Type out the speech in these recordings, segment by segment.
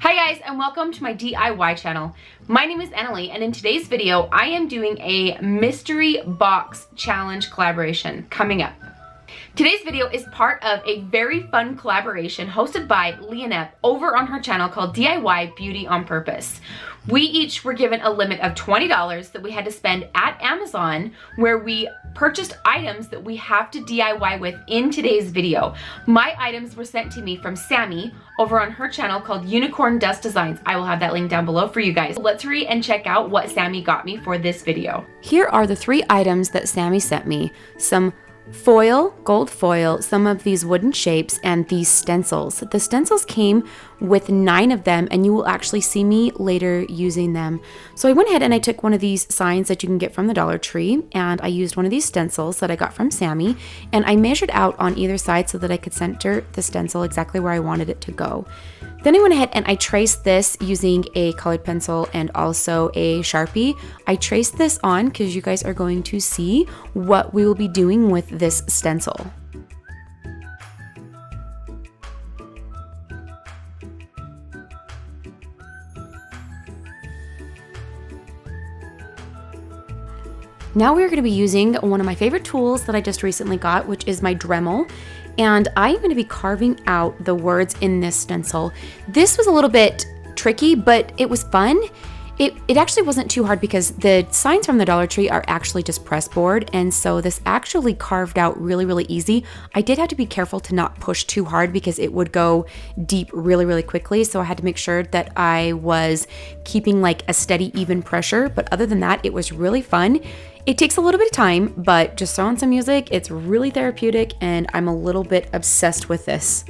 Hi guys, and welcome to my DIY channel. My name is Annalie, and in today's video I am doing a mystery box challenge collaboration coming up. Today's video is part of a very fun collaboration hosted by Leonette over on her channel called DIY Beauty on Purpose. We each were given a limit of $20 that we had to spend at Amazon, where we purchased items that we have to DIY with in today's video. My items were sent to me from Sammy over on her channel called Unicorn Dust Designs. I will have that link down below for you guys. Let's hurry and check out what Sammy got me for this video. Here are the 3 items that Sammy sent me. Some foil, gold foil, some of these wooden shapes, and these stencils. The stencils came with 9 of them, and you will actually see me later using them. So I went ahead and I took one of these signs that you can get from the Dollar Tree, and I used one of these stencils that I got from Sammy, and I measured out on either side so that I could center the stencil exactly where I wanted it to go. Then I went ahead and I traced this using a colored pencil and also a Sharpie. I traced this on because you guys are going to see what we will be doing with this stencil. Now we're going to be using one of my favorite tools that I just recently got, which is my Dremel. And I'm going to be carving out the words in this stencil. This was a little bit tricky, but it was fun. It actually wasn't too hard because the signs from the Dollar Tree are actually just pressboard, and so this actually carved out really easy. I did have to be careful to not push too hard because it would go deep really quickly, so I had to make sure that I was keeping like a steady, even pressure. But other than that, it was really fun. It takes a little bit of time, but just throw on some music, it's really therapeutic, and I'm a little bit obsessed with this.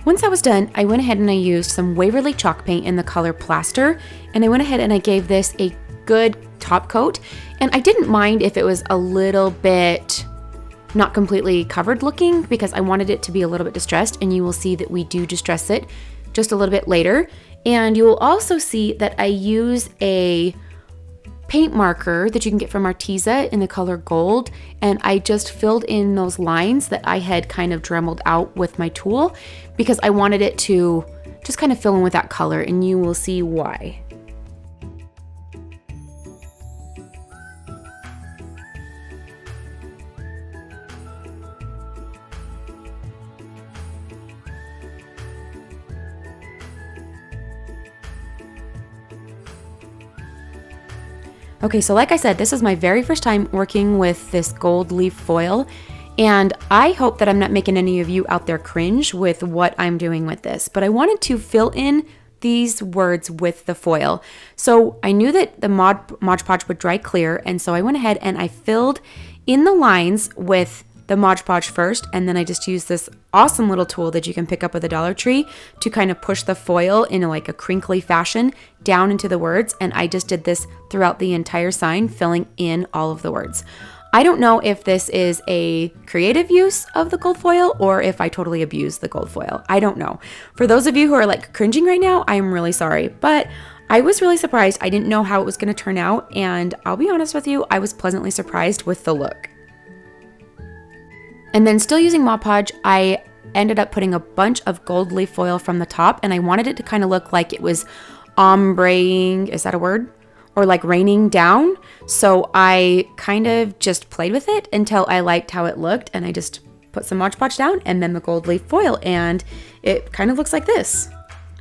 Once I was done, I went ahead and I used some Waverly chalk paint in the color Plaster, and I went ahead and I gave this a good top coat. And I didn't mind if it was a little bit not completely covered looking because I wanted it to be a little bit distressed, and you will see that we do distress it just a little bit later. And you will also see that I use a paint marker that you can get from Arteza in the color gold, and I just filled in those lines that I had kind of dremeled out with my tool because I wanted it to just kind of fill in with that color, and you will see why. Okay, so like I said, this is my very first time working with this gold leaf foil, and I hope that I'm not making any of you out there cringe with what I'm doing with this, but I wanted to fill in these words with the foil. So I knew that the Mod Podge would dry clear, and so I went ahead and I filled in the lines with the Mod Podge first, and then I just use this awesome little tool that you can pick up at the Dollar Tree to kind of push the foil in like a crinkly fashion down into the words. And I just did this throughout the entire sign, filling in all of the words. I don't know if this is a creative use of the gold foil or if I totally abuse the gold foil. I don't know. For those of you who are like cringing right now, I'm really sorry, but I was really surprised. I didn't know how it was going to turn out, and I'll be honest with you, I was pleasantly surprised with the look. And then still using Mod Podge, I ended up putting a bunch of gold leaf foil from the top, and I wanted it to kind of look like it was ombreing, is that a word? Or like raining down. So I kind of just played with it until I liked how it looked, and I just put some Mod Podge down and then the gold leaf foil, and it kind of looks like this.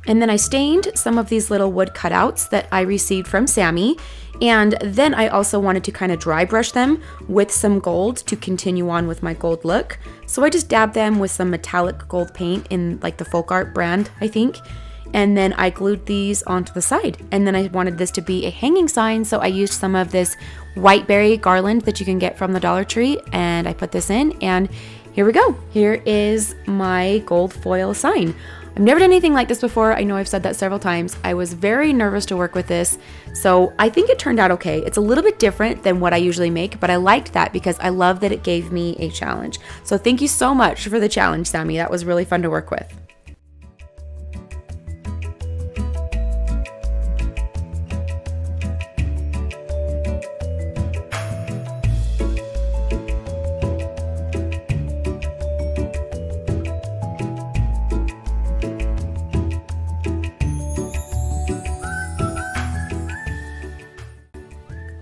And then I stained some of these little wood cutouts that I received from Sammy, and then I also wanted to kind of dry brush them with some gold to continue on with my gold look. So I just dabbed them with some metallic gold paint in like the Folk Art brand, I think. And then I glued these onto the side. And then I wanted this to be a hanging sign, so I used some of this white berry garland that you can get from the Dollar Tree, and I put this in, and here we go. Here is my gold foil sign. I've never done anything like this before. I know I've said that several times. I was very nervous to work with this, so I think it turned out okay. It's a little bit different than what I usually make, but I liked that because I love that it gave me a challenge. So thank you so much for the challenge, Sammy. That was really fun to work with.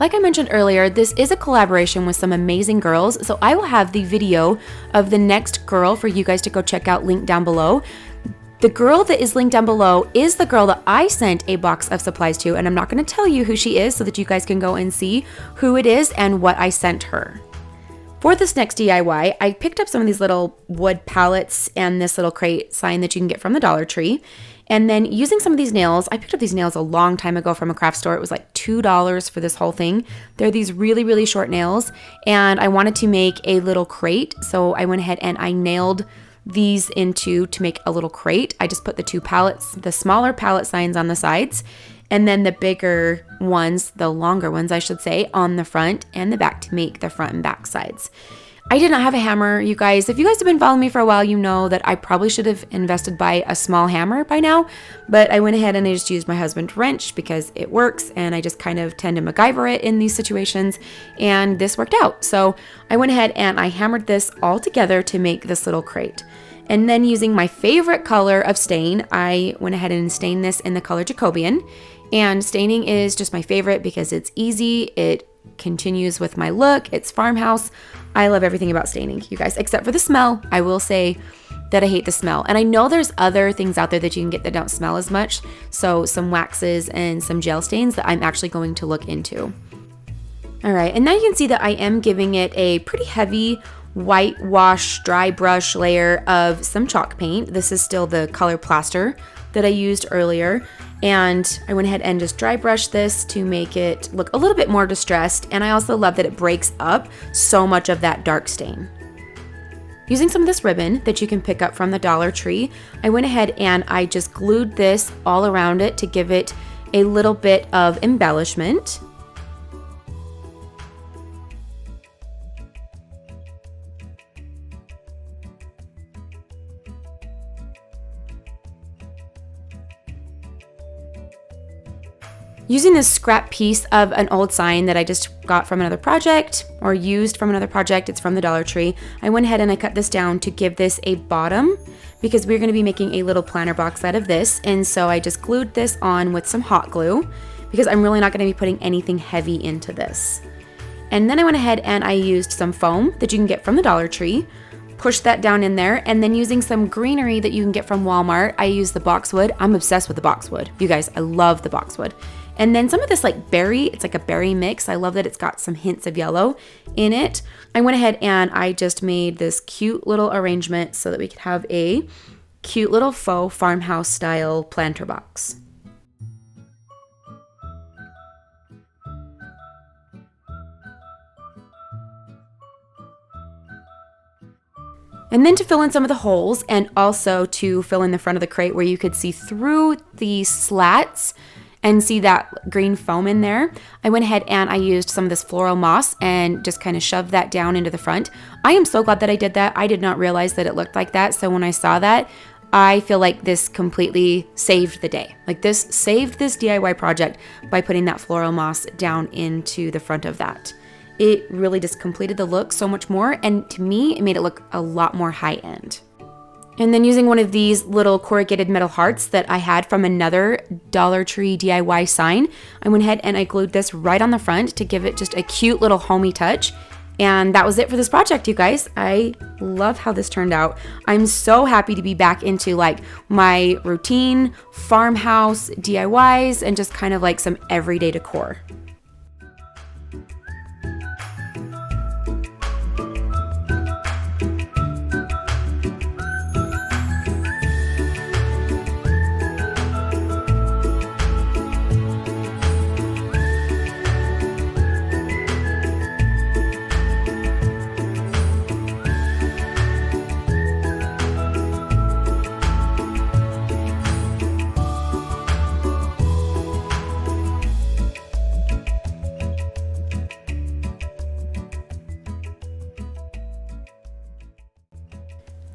Like I mentioned earlier, this is a collaboration with some amazing girls, so I will have the video of the next girl for you guys to go check out linked down below. The girl that is linked down below is the girl that I sent a box of supplies to, and I'm not going to tell you who she is so that you guys can go and see who it is and what I sent her. For this next DIY, I picked up some of these little wood pallets and this little crate sign that you can get from the Dollar Tree. And then using some of these nails, I picked up these nails a long time ago from a craft store. It was like $2 for this whole thing. They're these really, really short nails, and I wanted to make a little crate. So I went ahead and I nailed these into to make a little crate. I just put the two pallets, the smaller pallet signs on the sides, and then the bigger ones, the longer ones, I should say, on the front and the back to make the front and back sides. I did not have a hammer, you guys. If you guys have been following me for a while, you know that I probably should have invested by a small hammer by now, but I went ahead and I just used my husband's wrench because it works, and I just kind of tend to MacGyver it in these situations, and this worked out. So I went ahead and I hammered this all together to make this little crate. And then using my favorite color of stain, I went ahead and stained this in the color Jacobian. And staining is just my favorite because it's easy, it continues with my look, it's Farmhouse. I love everything about staining, you guys, except for the smell. I will say that I hate the smell. And I know there's other things out there that you can get that don't smell as much. So some waxes and some gel stains that I'm actually going to look into. All right, and now you can see that I am giving it a pretty heavy whitewash dry brush layer of some chalk paint. This is still the color plaster that I used earlier. And I went ahead and just dry brushed this to make it look a little bit more distressed. And I also love that it breaks up so much of that dark stain. Using some of this ribbon that you can pick up from the Dollar Tree, I went ahead and I just glued this all around it to give it a little bit of embellishment. Using this scrap piece of an old sign that I just got from another project or used from another project, it's from the Dollar Tree, I went ahead and I cut this down to give this a bottom because we're going to be making a little planter box out of this. And so I just glued this on with some hot glue because I'm really not going to be putting anything heavy into this. And then I went ahead and I used some foam that you can get from the Dollar Tree, pushed that down in there, and then using some greenery that you can get from Walmart, I used the boxwood. I'm obsessed with the boxwood. You guys, I love the boxwood. And then some of this like berry, it's like a berry mix. I love that it's got some hints of yellow in it. I went ahead and I just made this cute little arrangement so that we could have a cute little faux farmhouse style planter box. And then to fill in some of the holes and also to fill in the front of the crate where you could see through the slats and see that green foam in there, I went ahead and I used some of this floral moss and just kind of shoved that down into the front. I am so glad that I did that. I did not realize that it looked like that. So when I saw that, I feel like this completely saved the day. Like this saved this DIY project by putting that floral moss down into the front of that. It really just completed the look so much more, and to me, it made it look a lot more high-end. And then using one of these little corrugated metal hearts that I had from another Dollar Tree DIY sign, I went ahead and I glued this right on the front to give it just a cute little homey touch. And that was it for this project, you guys. I love how this turned out. I'm so happy to be back into like my routine farmhouse DIYs and just kind of like some everyday decor.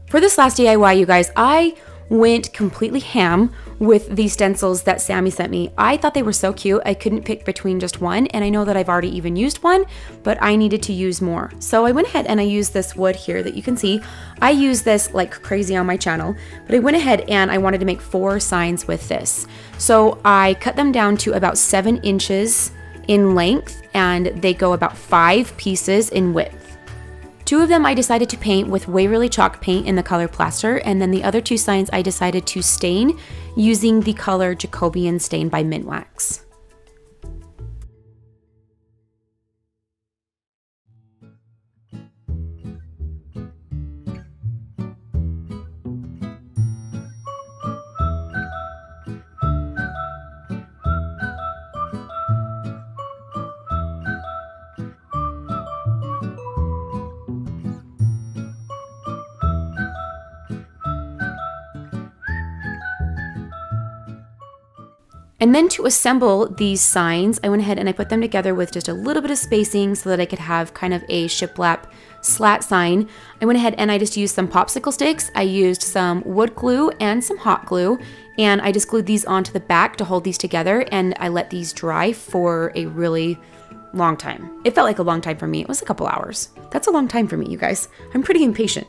For this last DIY, you guys, I went completely ham with these stencils that Sammy sent me. I thought they were so cute. I couldn't pick between just one, and I know that I've already even used one, but I needed to use more. So I went ahead and I used this wood here that you can see. I use this like crazy on my channel, but I went ahead and I wanted to make 4 signs with this. So I cut them down to about 7 inches in length, and they go about 5 pieces in width. 2 of them I decided to paint with Waverly chalk paint in the color plaster, and then the other 2 signs I decided to stain using the color Jacobian Stain by Minwax. And then to assemble these signs, I went ahead and I put them together with just a little bit of spacing so that I could have kind of a shiplap slat sign. I went ahead and I just used some popsicle sticks. I used some wood glue and some hot glue, and I just glued these onto the back to hold these together, and I let these dry for a really long time. It felt like a long time for me. It was a couple hours. That's a long time for me, you guys. I'm pretty impatient.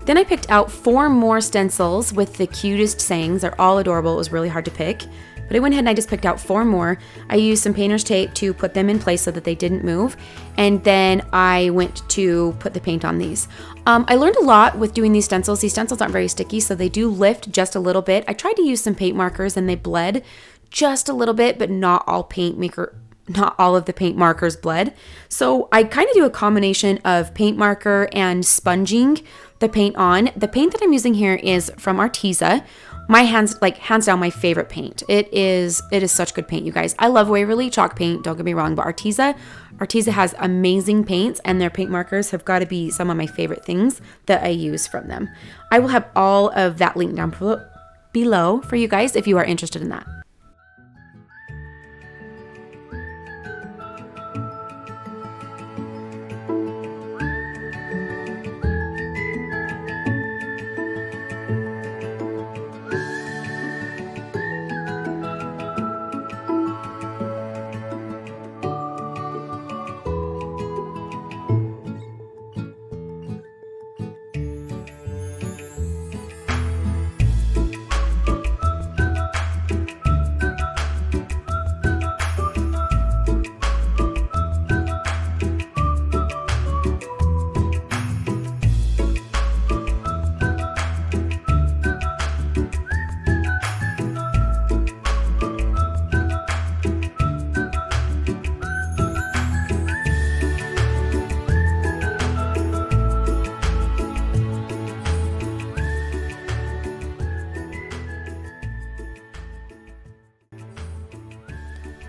Then I picked out 4 more stencils with the cutest sayings. They're all adorable. It was really hard to pick. But I went ahead and I just picked out 4 more. I used some painter's tape to put them in place so that they didn't move. And then I went to put the paint on these. I learned a lot with doing these stencils. These stencils aren't very sticky, so they do lift just a little bit. I tried to use some paint markers and they bled just a little bit, but not all of the paint markers bled. So I kind of do a combination of paint marker and sponging the paint on. The paint that I'm using here is from Arteza. my hands down my favorite paint. It is such good paint, you guys. I love Waverly chalk paint, don't get me wrong, but Arteza has amazing paints, and their paint markers have got to be some of my favorite things that I use from them. I will have all of that linked down below for you guys if you are interested in that.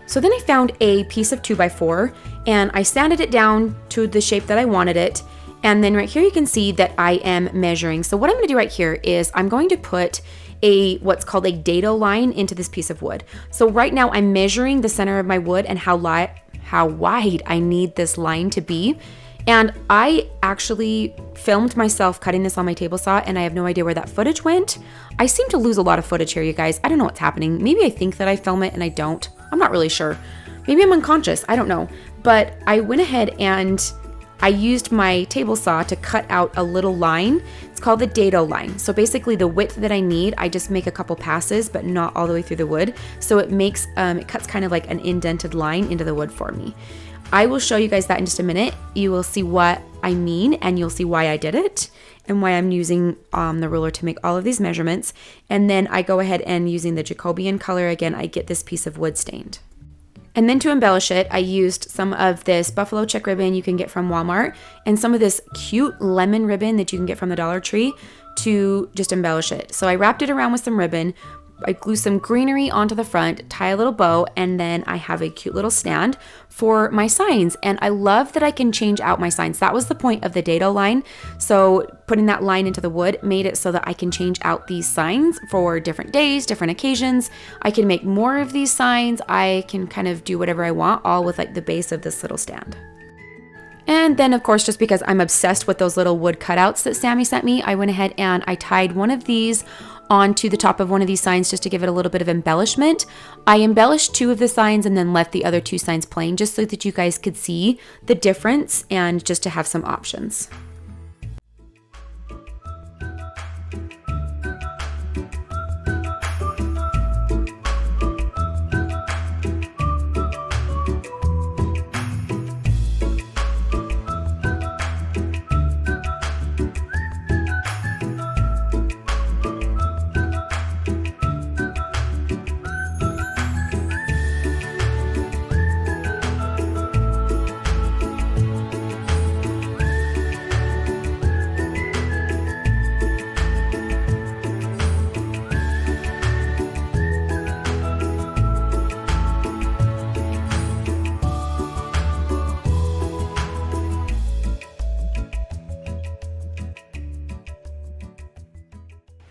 So then I found a piece of 2x4 and I sanded it down to the shape that I wanted it. And then right here you can see that I am measuring. So what I'm going to do right here is I'm going to put what's called a dado line into this piece of wood. So right now I'm measuring the center of my wood and how wide I need this line to be. And I actually filmed myself cutting this on my table saw, and I have no idea where that footage went. I seem to lose a lot of footage here, you guys. I don't know what's happening. Maybe I think that I film it and I don't. I'm not really sure. Maybe I'm unconscious. I don't know. But I went ahead and I used my table saw to cut out a little line. It's called the dado line. So basically the width that I need, I just make a couple passes, but not all the way through the wood. So it makes, it cuts kind of like an indented line into the wood for me. I will show you guys that in just a minute. You will see what I mean, and you'll see why I did it and why I'm using the ruler to make all of these measurements. And then I go ahead and using the Jacobian color again, I get this piece of wood stained. And then to embellish it, I used some of this buffalo check ribbon you can get from Walmart and some of this cute lemon ribbon that you can get from the Dollar Tree to just embellish it. So I wrapped it around with some ribbon. I glue some greenery onto the front, tie a little bow, and then I have a cute little stand for my signs. And I love that I can change out my signs. That was the point of the dado line. So putting that line into the wood made it so that I can change out these signs for different days, different occasions. I can make more of these signs. I can kind of do whatever I want, all with like the base of this little stand. And then of course, just because I'm obsessed with those little wood cutouts that Sammy sent me, I went ahead and I tied one of these onto the top of one of these signs just to give it a little bit of embellishment. I embellished 2 of the signs and then left the other 2 signs plain just so that you guys could see the difference and just to have some options.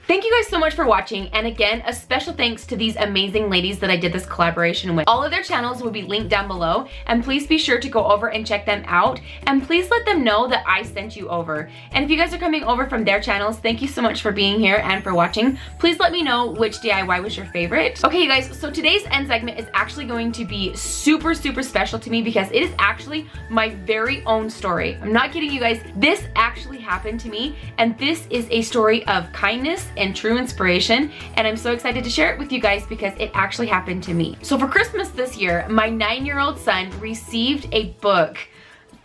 Thank you guys so much for watching, and again, a special thanks to these amazing ladies that I did this collaboration with. All of their channels will be linked down below, and please be sure to go over and check them out, and please let them know that I sent you over. And if you guys are coming over from their channels, thank you so much for being here and for watching. Please let me know which DIY was your favorite. Okay, you guys, so today's end segment is actually going to be super, super special to me because it is actually my very own story. I'm not kidding you guys. This actually happened to me, and this is a story of kindness and true inspiration, and I'm so excited to share it with you guys because it actually happened to me. So for Christmas this year, my 9-year-old son received a book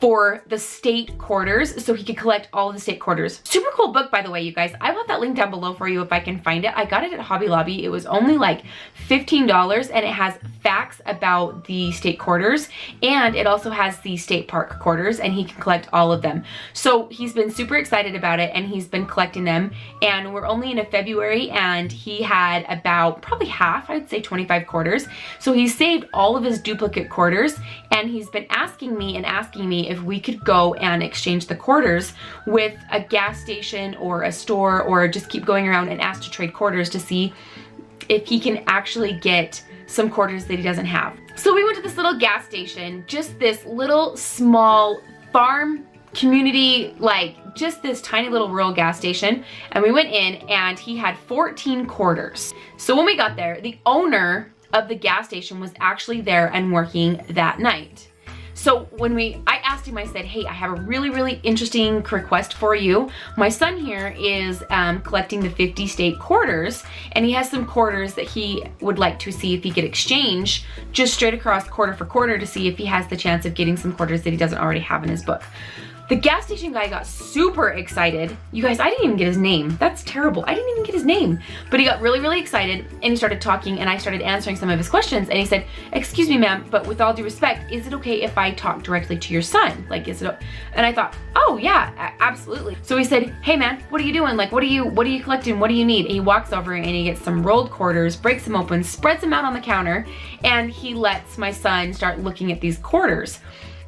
for the state quarters, so he could collect all of the state quarters. Super cool book, by the way, you guys. I will have that link down below for you if I can find it. I got it at Hobby Lobby. It was only like $15, and it has facts about the state quarters, and it also has the state park quarters, and he can collect all of them. So he's been super excited about it, and he's been collecting them, and we're only into February, and he had about probably half, I'd say 25 quarters. So he saved all of his duplicate quarters, and he's been asking me if we could go and exchange the quarters with a gas station or a store, or just keep going around and ask to trade quarters to see if he can actually get some quarters that he doesn't have. So we went to this little gas station, just this little small farm community, like just this tiny little rural gas station, and we went in and he had 14 quarters. So when we got there, the owner of the gas station was actually there and working that night. So when I asked him, I said, hey, I have a really, really interesting request for you. My son here is collecting the 50 state quarters, and he has some quarters that he would like to see if he could exchange just straight across quarter for quarter to see if he has the chance of getting some quarters that he doesn't already have in his book. The gas station guy got super excited. You guys, I didn't even get his name. That's terrible. I didn't even get his name. But he got really, really excited, and he started talking, and I started answering some of his questions, and he said, excuse me, ma'am, but with all due respect, is it okay if I talk directly to your son? Like, is it? And I thought, oh yeah, absolutely. So he said, hey man, what are you doing? Like, what are you collecting? What do you need? And he walks over and he gets some rolled quarters, breaks them open, spreads them out on the counter, and he lets my son start looking at these quarters.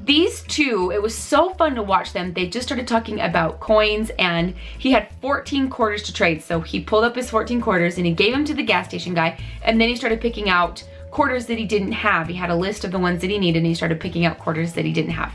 These two, it was so fun to watch them. They just started talking about coins, and he had 14 quarters to trade. So he pulled up his 14 quarters and he gave them to the gas station guy, and then he started picking out quarters that he didn't have. He had a list of the ones that he needed, and he started picking out quarters that he didn't have.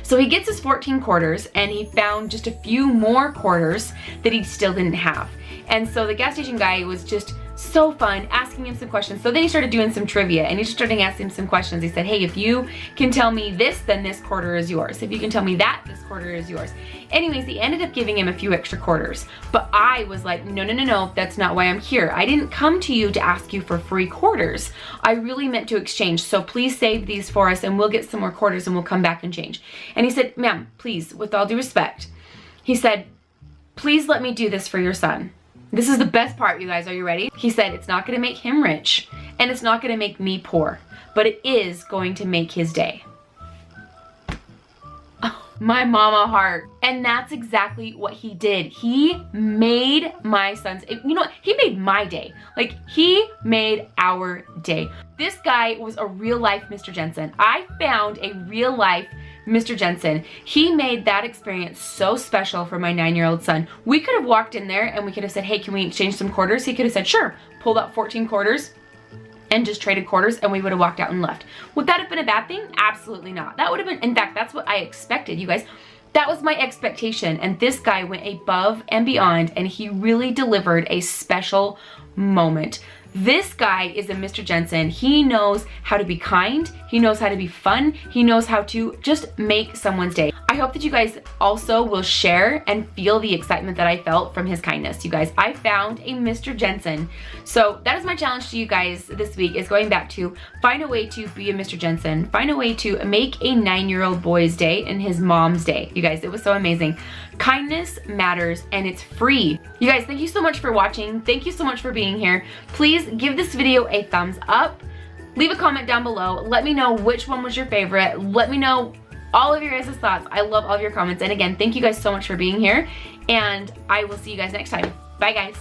So he gets his 14 quarters, and he found just a few more quarters that he still didn't have. And so the gas station guy was just so fun, asking him some questions. So then he started doing some trivia, and he started asking him some questions. He said, hey, if you can tell me this, then this quarter is yours. If you can tell me that, this quarter is yours. Anyways, he ended up giving him a few extra quarters. But I was like, no, that's not why I'm here. I didn't come to you to ask you for free quarters. I really meant to exchange. So please save these for us, and we'll get some more quarters, and we'll come back and change. And he said, ma'am, please, with all due respect, he said, please let me do this for your son. This is the best part, you guys. Are you ready? He said, it's not gonna make him rich, and it's not gonna make me poor, but it is going to make his day. Oh, my mama heart. And that's exactly what he did. He made my son's, you know what? He made my day. Like, he made our day. This guy was a real life Mr. Jensen. I found a real life Mr. Jensen. He made that experience so special for my 9-year-old son. We could have walked in there and we could have said, hey, can we exchange some quarters? He could have said, sure. Pulled out 14 quarters and just traded quarters, and we would have walked out and left. Would that have been a bad thing? Absolutely not. That would have been, in fact, that's what I expected, you guys. That was my expectation, and this guy went above and beyond, and he really delivered a special moment. This guy is a Mr. Jensen. He knows how to be kind. He knows how to be fun. He knows how to just make someone's day. I hope that you guys also will share and feel the excitement that I felt from his kindness, you guys. I found a Mr. Jensen. So that is my challenge to you guys this week, is going back to find a way to be a Mr. Jensen. Find a way to make a 9-year-old boy's day and his mom's day. You guys, it was so amazing. Kindness matters, and it's free. You guys, thank you so much for watching. Thank you so much for being here. Please give this video a thumbs up. Leave a comment down below. Let me know which one was your favorite. Let me know all of your guys' thoughts. I love all of your comments. And again, thank you guys so much for being here, and I will see you guys next time. Bye, guys.